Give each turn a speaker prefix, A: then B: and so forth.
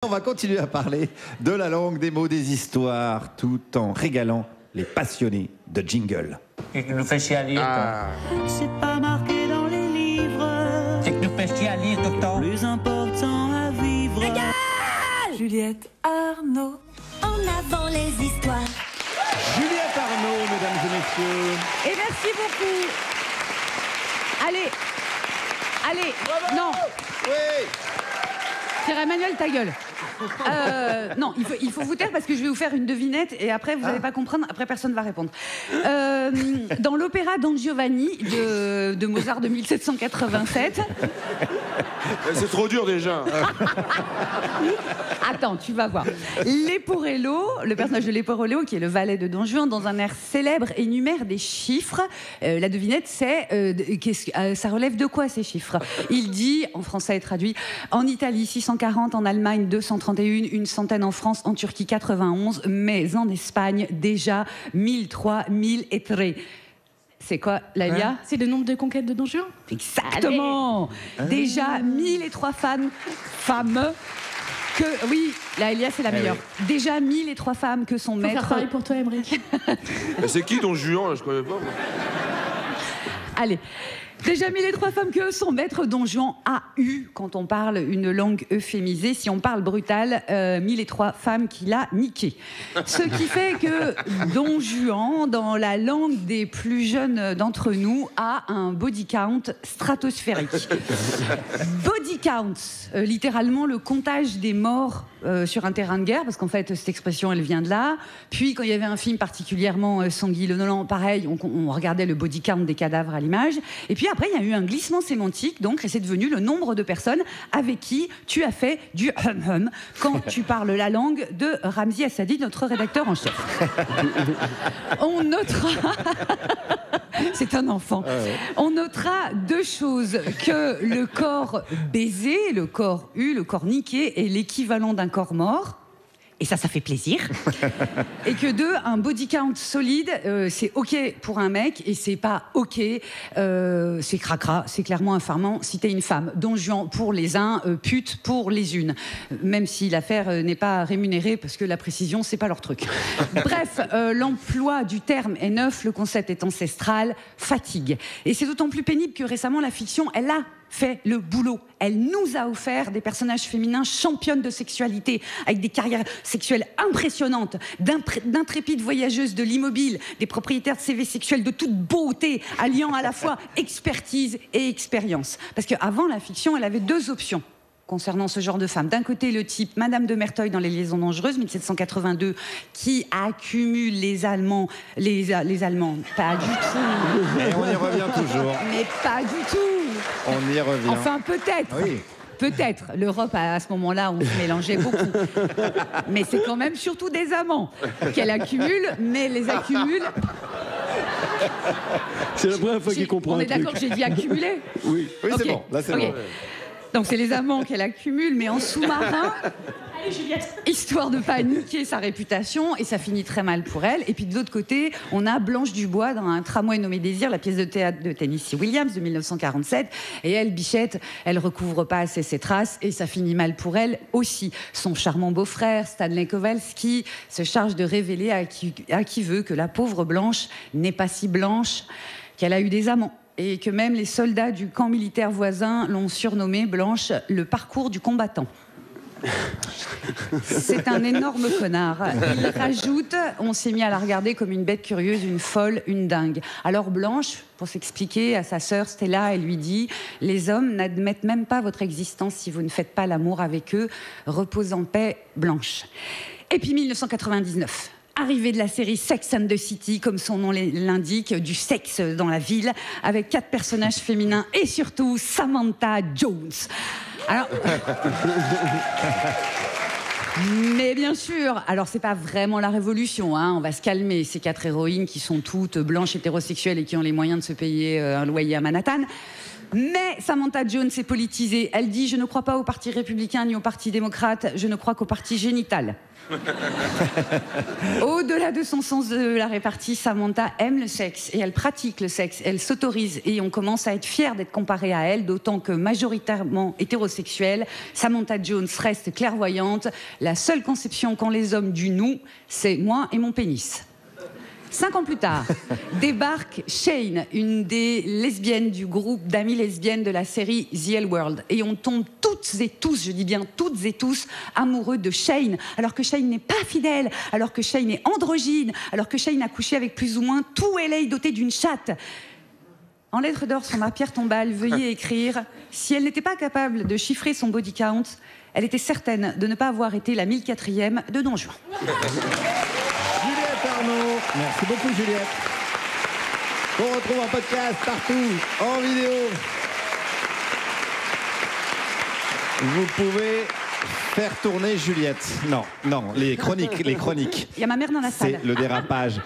A: On va continuer à parler de la langue, des mots, des histoires, tout en régalant les passionnés de jingle.
B: C'est que nous fait chier à lire, toi.
C: C'est pas marqué dans les livres.
B: C'est que nous fait chier à lire, docteur.
C: Plus important à vivre. Juliette Arnaud.
D: En avant les histoires.
A: Juliette Arnaud, mesdames et messieurs.
E: Et merci beaucoup. Allez, non.
A: Oui.
E: Pierre-Emmanuel, ta gueule. Non, il faut vous taire parce que je vais vous faire une devinette et après vous n'allez pas comprendre, après personne ne va répondre. Dans l'opéra Don Giovanni de Mozart de 1787.
F: C'est trop dur déjà.
E: Attends, tu vas voir. Leporello, le personnage de Leporello, qui est le valet de Don Juan, dans un air célèbre, énumère des chiffres. La devinette, c'est ça relève de quoi ces chiffres? Il dit, en français traduit, en Italie 640, en Allemagne 231, une centaine en France, en Turquie 91, mais en Espagne déjà 1003, 1000 et très. C'est quoi, Lalia?
G: C'est le nombre de conquêtes de Don Juan.
E: Exactement. Déjà 1003 femmes que... Oui, Lalia, c'est la meilleure.
A: Oui.
E: Déjà 1003 femmes que son
G: Faut faire
E: maître...
G: pareil pour toi, Emmerich.
F: C'est qui Don Juan? Je connais pas. Moi.
E: Allez. Déjà 1003 femmes que son maître Don Juan a eu, quand on parle une langue euphémisée, si on parle brutal, 1003 femmes qu'il a niquées. Ce qui fait que Don Juan, dans la langue des plus jeunes d'entre nous, a un body count stratosphérique. Body count, littéralement le comptage des morts sur un terrain de guerre, parce qu'en fait cette expression elle vient de là. Puis quand il y avait un film particulièrement sanguinolent, pareil, on regardait le body count des cadavres à l'image. Et puis après, il y a eu un glissement sémantique, donc, et c'est devenu le nombre de personnes avec qui tu as fait du hum-hum quand tu parles la langue de Ramzi Assadi, notre rédacteur en chef. On notera... C'est un enfant. On notera deux choses, que le corps baisé, le corps eu, le corps niqué est l'équivalent d'un corps mort. Et ça fait plaisir. Et que deux, un body count solide, c'est OK pour un mec et c'est pas OK, c'est cracra, c'est clairement infamant si t'es une femme. Don Juan pour les uns, pute pour les unes. Même si l'affaire n'est pas rémunérée parce que la précision, c'est pas leur truc. Bref, l'emploi du terme est neuf, le concept est ancestral, fatigue. Et c'est d'autant plus pénible que récemment, la fiction, elle a fait le boulot. Elle nous a offert des personnages féminins championnes de sexualité, avec des carrières sexuelles impressionnantes, d'intrépides voyageuses de l'immobile, des propriétaires de CV sexuels de toute beauté, alliant à la fois expertise et expérience. Parce qu'avant la fiction, elle avait deux options concernant ce genre de femme. D'un côté, le type Madame de Merteuil dans Les Liaisons dangereuses, 1782, qui accumule les Allemands, les Allemands, pas du tout.
A: Et on y revient toujours.
E: Mais pas du tout.
A: On y revient.
E: Enfin, peut-être.
A: Oui.
E: Peut-être. L'Europe, à ce moment-là, on se mélangeait beaucoup. Mais c'est quand même surtout des amants qu'elle accumule, mais les accumule...
H: C'est la première fois qu'il comprend.
E: On est d'accord que j'ai dit accumuler?
H: Oui.
A: Oui, c'est
E: Ok.
A: bon. Là, c'est
E: Ok.
A: bon.
E: Donc c'est les amants qu'elle accumule, mais en sous-marin, histoire de ne pas niquer sa réputation, et ça finit très mal pour elle. Et puis de l'autre côté, on a Blanche Dubois dans Un tramway nommé Désir, la pièce de théâtre de Tennessee Williams de 1947. Et elle, Bichette, elle recouvre pas assez ses traces, et ça finit mal pour elle aussi. Son charmant beau-frère, Stanley Kowalski, se charge de révéler à qui veut que la pauvre Blanche n'est pas si blanche, qu'elle a eu des amants. Et que même les soldats du camp militaire voisin l'ont surnommée Blanche, le parcours du combattant. C'est un énorme connard. Il rajoute, on s'est mis à la regarder comme une bête curieuse, une folle, une dingue. Alors Blanche, pour s'expliquer à sa sœur Stella, elle lui dit « Les hommes n'admettent même pas votre existence si vous ne faites pas l'amour avec eux. Repose en paix, Blanche. » Et puis 1999. Arrivée de la série Sex and the City, comme son nom l'indique, du sexe dans la ville, avec 4 personnages féminins et surtout Samantha Jones. Alors... Mais bien sûr, alors c'est pas vraiment la révolution, hein, on va se calmer, ces 4 héroïnes qui sont toutes blanches, hétérosexuelles et qui ont les moyens de se payer un loyer à Manhattan. Mais Samantha Jones est politisée. Elle dit « Je ne crois pas au parti républicain ni au parti démocrate, je ne crois qu'au parti génital ». Au-delà de son sens de la répartie, Samantha aime le sexe et elle pratique le sexe, elle s'autorise et on commence à être fier d'être comparé à elle, d'autant que majoritairement hétérosexuelle, Samantha Jones reste clairvoyante. La seule conception qu'ont les hommes du nous, c'est moi et mon pénis. 5 ans plus tard, débarque Shane, une des lesbiennes du groupe d'amies lesbiennes de la série The L World. Et on tombe toutes et tous, je dis bien toutes et tous, amoureux de Shane. Alors que Shane n'est pas fidèle, alors que Shane est androgyne, alors que Shane a couché avec plus ou moins tout LA doté d'une chatte. En lettres d'or sur ma pierre tombale, veuillez écrire « Si elle n'était pas capable de chiffrer son body count, elle était certaine de ne pas avoir été la 1004e de Don Juan. »
A: Juliette Arnaud, merci beaucoup Juliette. On retrouve en podcast partout, en vidéo. Vous pouvez faire tourner Juliette. Non, les chroniques.
E: Il y a ma mère dans la salle.
A: C'est le dérapage.